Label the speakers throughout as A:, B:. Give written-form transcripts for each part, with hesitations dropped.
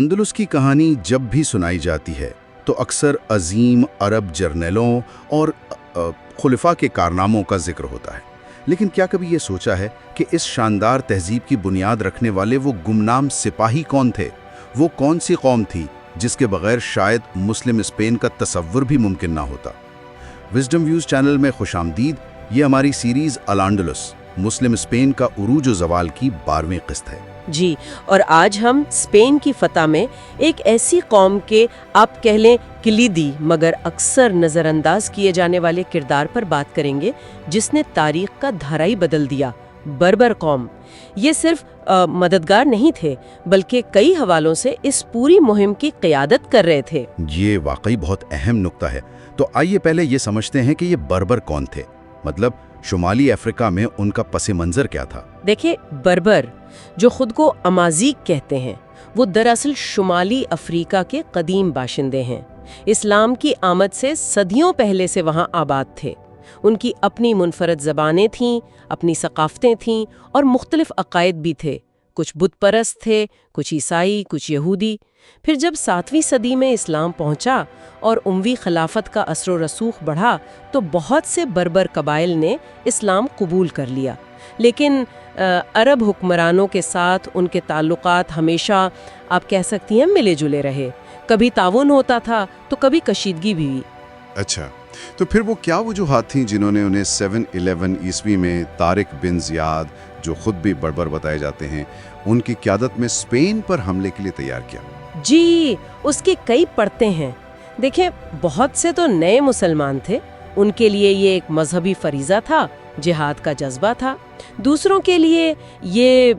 A: اندلس کی کہانی جب بھی سنائی جاتی ہے تو اکثر عظیم عرب جرنیلوں اور خلفاء کے کارناموں کا ذکر ہوتا ہے، لیکن کیا کبھی یہ سوچا ہے کہ اس شاندار تہذیب کی بنیاد رکھنے والے وہ گمنام سپاہی کون تھے؟ وہ کون سی قوم تھی جس کے بغیر شاید مسلم اسپین کا تصور بھی ممکن نہ ہوتا؟ وزڈم ویوز چینل میں خوش آمدید۔ یہ ہماری سیریز الاندلس مسلم اسپین کا عروج و زوال کی 12ویں قسط ہے۔
B: جی، اور آج ہم اسپین کی فتح میں ایک ایسی قوم کے آپ کہہ لیں کلیدی مگر اکثر نظر انداز کیے جانے والے کردار پر بات کریں گے جس نے تاریخ کا دھارا ہی بدل دیا، بربر قوم۔ یہ صرف مددگار نہیں تھے بلکہ کئی حوالوں سے اس پوری مہم کی قیادت کر رہے تھے۔
A: یہ واقعی بہت اہم نکتہ ہے۔ تو آئیے پہلے یہ سمجھتے ہیں کہ یہ بربر کون تھے، مطلب شمالی افریقہ میں ان کا پس منظر کیا تھا؟
B: دیکھیں، بربر جو خود کو امازیغ کہتے ہیں، وہ دراصل شمالی افریقہ کے قدیم باشندے ہیں۔ اسلام کی آمد سے صدیوں پہلے سے وہاں آباد تھے۔ ان کی اپنی منفرد زبانیں تھیں، اپنی ثقافتیں تھیں اور مختلف عقائد بھی تھے۔ کچھ بت پرست تھے، کچھ عیسائی، کچھ یہودی۔ پھر جب 7ویں صدی میں اسلام پہنچا اور اموی خلافت کا اثر و رسوخ بڑھا تو بہت سے بربر قبائل نے اسلام قبول کر لیا، لیکن عرب حکمرانوں کے ساتھ ان کے تعلقات ہمیشہ آپ کہہ سکتی ہیں ملے جلے رہے۔ کبھی تعاون ہوتا تھا تو کبھی کشیدگی بھی ہوئی۔
C: اچھا، تو پھر وہ کیا وجوہات تھیں جنہوں نے انہیں 711 عیسوی میں طارق بن زیاد، جو خود بھی بربر بتائے جاتے ہیں، ان کی قیادت میں اسپین پر حملے کے لیے تیار کیا؟
B: جی، اس کی کئی پرتیں ہیں۔ دیکھیں، بہت سے تو نئے مسلمان تھے، ان کے لیے یہ ایک مذہبی فریضہ تھا، جہاد کا جذبہ تھا۔ دوسروں کے لیے یہ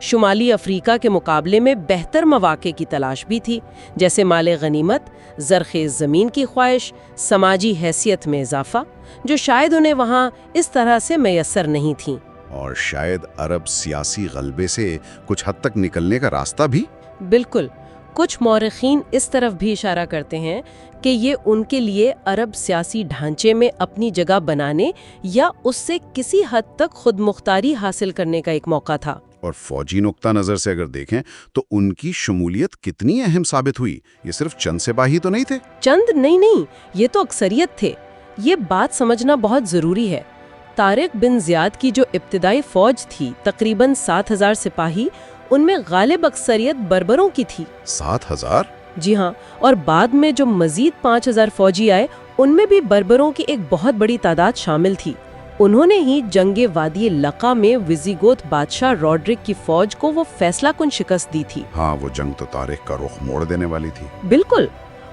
B: شمالی افریقہ کے مقابلے میں بہتر مواقع کی تلاش بھی تھی، جیسے مال غنیمت، زرخیز زمین کی خواہش، سماجی حیثیت میں اضافہ، جو شاید انہیں وہاں اس طرح سے میسر نہیں تھیں۔
C: اور شاید عرب سیاسی غلبے سے کچھ حد تک نکلنے کا راستہ بھی؟
B: بالکل۔ کچھ مورخین اس طرف بھی اشارہ کرتے ہیں کہ یہ ان کے لیے عرب سیاسی ڈھانچے میں اپنی جگہ بنانے یا اس سے کسی حد تک خود مختاری حاصل کرنے کا ایک موقع تھا۔
C: اور فوجی نقطہ نظر سے اگر دیکھیں تو ان کی شمولیت کتنی اہم ثابت ہوئی؟ یہ صرف چند سپاہی تو نہیں تھے؟
B: چند نہیں، یہ تو اکثریت تھے۔ یہ بات سمجھنا بہت ضروری ہے۔ طارق بن زیاد کی جو ابتدائی فوج تھی، تقریباً 7000 سپاہی، ان میں غالب اکثریت بربروں کی تھی۔
C: 7000؟
B: جی ہاں، اور بعد میں جو مزید 5000 فوجی آئے ان میں بھی بربروں کی ایک بہت بڑی تعداد شامل تھی۔ انہوں نے ہی جنگ وادی لقا میں ویزیگوت بادشاہ روڈرک کی فوج کو وہ فیصلہ کن شکست دی تھی۔
C: ہاں، وہ جنگ تو تاریخ کا رخ موڑ دینے والی تھی۔
B: بالکل۔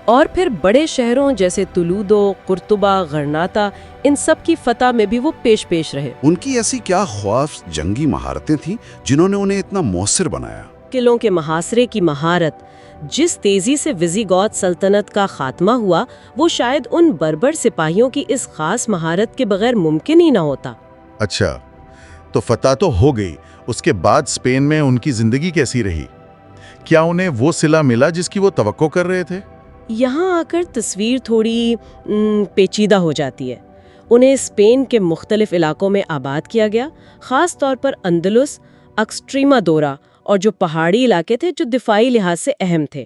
B: اور پھر بڑے شہروں جیسے تولودو، قرطبہ، غرناطہ، ان سب کی فتح میں بھی وہ پیش رہے۔
C: ان کی ایسی کیا خواص جنگی مہارتیں تھیں جنہوں نے انہیں اتنا مؤثر بنایا؟
B: قلعوں کے محاصرے کی مہارت۔ جس تیزی سے ویزیگوت سلطنت کا خاتمہ ہوا، وہ شاید ان بربر سپاہیوں کی اس خاص مہارت کے بغیر ممکن ہی نہ ہوتا۔
D: اچھا، تو فتح تو ہو گئی، اس کے بعد اسپین میں ان کی زندگی کیسی رہی؟ کیا انہیں وہ صلہ ملا جس کی وہ توقع کر رہے تھے؟
B: یہاں آ کر تصویر تھوڑی پیچیدہ ہو جاتی ہے۔ انہیں اسپین کے مختلف علاقوں میں آباد کیا گیا، خاص طور پر اندلس، ایکسٹریمادورا اور جو پہاڑی علاقے تھے جو دفاعی لحاظ سے اہم تھے،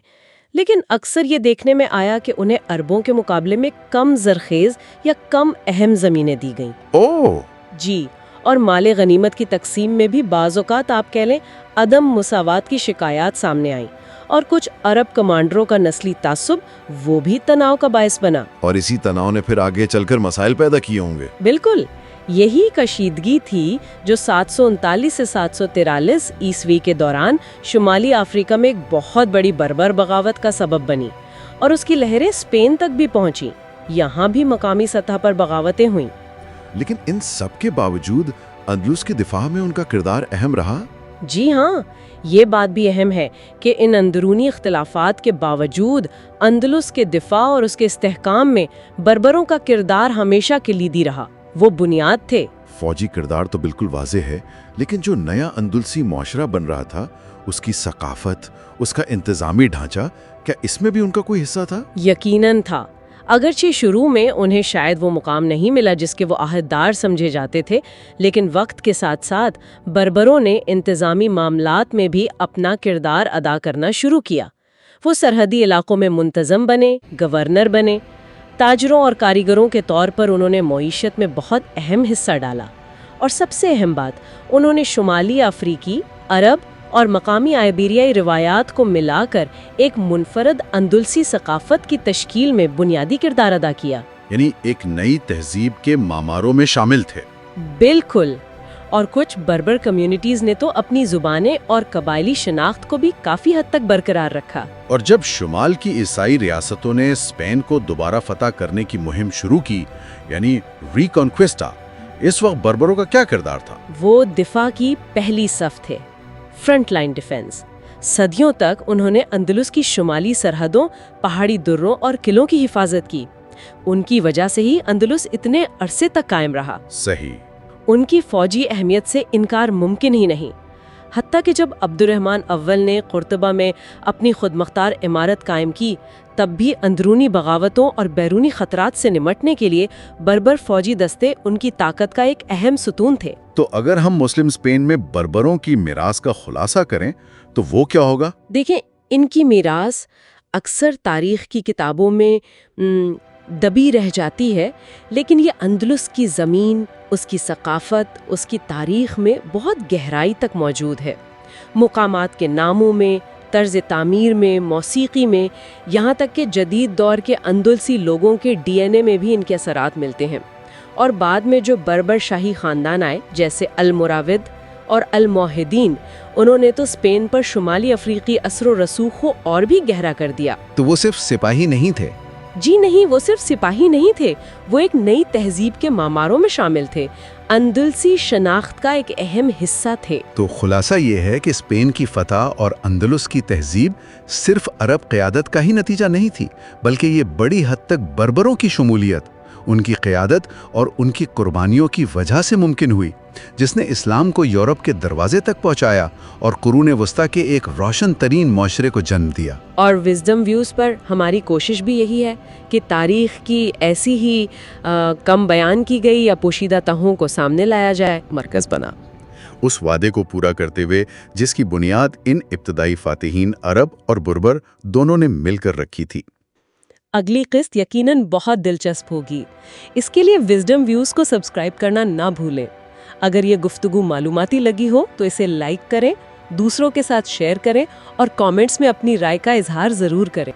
B: لیکن اکثر یہ دیکھنے میں آیا کہ انہیں عربوں کے مقابلے میں کم زرخیز یا کم اہم زمینیں دی گئیں۔
D: اوہ!
B: جی، اور مال غنیمت کی تقسیم میں بھی بعض اوقات آپ کہہ لیں عدم مساوات کی شکایات سامنے آئیں، اور کچھ عرب کمانڈروں کا نسلی تعصب وہ بھی تناؤ کا باعث بنا۔
D: اور اسی تناؤ نے پھر آگے چل کر مسائل پیدا کیے ہوں گے۔
B: بالکل، یہی کشیدگی تھی جو 739 سے 743 عیسوی کے دوران شمالی افریقہ میں ایک بہت بڑی بربر بغاوت کا سبب بنی، اور اس کی لہریں اسپین تک بھی پہنچیں۔ یہاں بھی مقامی سطح پر بغاوتیں ہوئیں۔
D: لیکن ان سب کے باوجود اندلس کے دفاع میں ان کا کردار اہم رہا۔
B: جی ہاں، یہ بات بھی اہم ہے کہ ان اندرونی اختلافات کے باوجود اندلس کے دفاع اور اس کے استحکام میں بربروں کا کردار ہمیشہ کلیدی رہا۔ وہ بنیاد تھے۔
D: فوجی کردار تو بالکل واضح ہے، لیکن جو نیا اندلسی معاشرہ بن رہا تھا، اس کی ثقافت، اس کا انتظامی ڈھانچہ، کیا اس میں بھی ان کا کوئی حصہ تھا؟
B: یقیناً تھا۔ اگرچہ شروع میں انہیں شاید وہ مقام نہیں ملا جس کے وہ عہدیدار سمجھے جاتے تھے، لیکن وقت کے ساتھ ساتھ بربروں نے انتظامی معاملات میں بھی اپنا کردار ادا کرنا شروع کیا۔ وہ سرحدی علاقوں میں منتظم بنے، گورنر بنے۔ تاجروں اور کاریگروں کے طور پر انہوں نے معیشت میں بہت اہم حصہ ڈالا، اور سب سے اہم بات، انہوں نے شمالی افریقی، عرب اور مقامی آئیبیریائی روایات کو ملا کر ایک منفرد اندلسی ثقافت کی تشکیل میں بنیادی کردار ادا کیا۔
D: یعنی ایک نئی تہذیب کے معماروں میں شامل تھے۔
B: بالکل، اور کچھ بربر کمیونٹیز نے تو اپنی زبانیں اور قبائلی شناخت کو بھی کافی حد تک برقرار رکھا۔
D: اور جب شمال کی عیسائی ریاستوں نے اسپین کو دوبارہ فتح کرنے کی مہم شروع کی، یعنی ریکانکویسٹا، اس وقت بربروں کا کیا کردار تھا؟
B: وہ دفاع کی پہلی صف تھے، فرنٹ لائن ڈیفنس۔ صدیوں تک انہوں نے اندلس کی شمالی سرحدوں، پہاڑی دروں اور قلعوں کی حفاظت کی۔ ان کی وجہ سے ہی اندلس اتنے عرصے تک قائم رہا۔
D: صحیح۔
B: ان کی فوجی اہمیت سے انکار ممکن ہی نہیں، حتیٰ کہ جب عبد الرحمن اول نے قرطبہ میں اپنی خود مختار عمارت قائم کی، تب بھی اندرونی بغاوتوں اور بیرونی خطرات سے نمٹنے کے لیے بربر فوجی دستے ان کی طاقت کا ایک اہم ستون تھے۔
D: تو اگر ہم مسلم اسپین میں بربروں کی میراث کا خلاصہ کریں تو وہ کیا ہوگا؟
B: دیکھیں، ان کی میراث اکثر تاریخ کی کتابوں میں دبی رہ جاتی ہے، لیکن یہ اندلس کی زمین، اس کی ثقافت، اس کی تاریخ میں بہت گہرائی تک موجود ہے۔ مقامات کے ناموں میں، طرز تعمیر میں، موسیقی میں، یہاں تک کہ جدید دور کے اندلسی لوگوں کے ڈی این اے میں بھی ان کے اثرات ملتے ہیں۔ اور بعد میں جو بربر شاہی خاندان آئے، جیسے المراود اور الموحدین، انہوں نے تو اسپین پر شمالی افریقی اثر و رسوخ کو اور بھی گہرا کر دیا۔
E: تو وہ صرف سپاہی نہیں تھے؟
B: جی نہیں، وہ صرف سپاہی نہیں تھے، وہ ایک نئی تہذیب کے معماروں میں شامل تھے، اندلسی شناخت کا ایک اہم حصہ تھے۔
E: تو خلاصہ یہ ہے کہ اسپین کی فتح اور اندلس کی تہذیب صرف عرب قیادت کا ہی نتیجہ نہیں تھی، بلکہ یہ بڑی حد تک بربروں کی شمولیت، ان کی قیادت اور ان کی قربانیوں کی وجہ سے ممکن ہوئی، جس نے اسلام کو یورپ کے دروازے تک پہنچایا اور قرون وسطیٰ کے ایک روشن ترین معاشرے کو جنم دیا۔
B: اور وزڈم ویوز پر ہماری کوشش بھی یہی ہے کہ تاریخ کی ایسی ہی کم بیان کی گئی یا پوشیدہ تہوں کو سامنے لایا جائے، مرکز بنا
D: اس وعدے کو پورا کرتے ہوئے جس کی بنیاد ان ابتدائی فاتحین عرب اور بربر دونوں نے مل کر رکھی تھی۔
B: اگلی قسط یقیناً بہت دلچسپ ہوگی۔ اس کے لیے وزڈم ویوز کو سبسکرائب کرنا نہ بھولیں۔ اگر یہ گفتگو معلوماتی لگی ہو تو اسے لائک کریں، دوسروں کے ساتھ شیئر کریں اور کامنٹس میں اپنی رائے کا اظہار ضرور کریں۔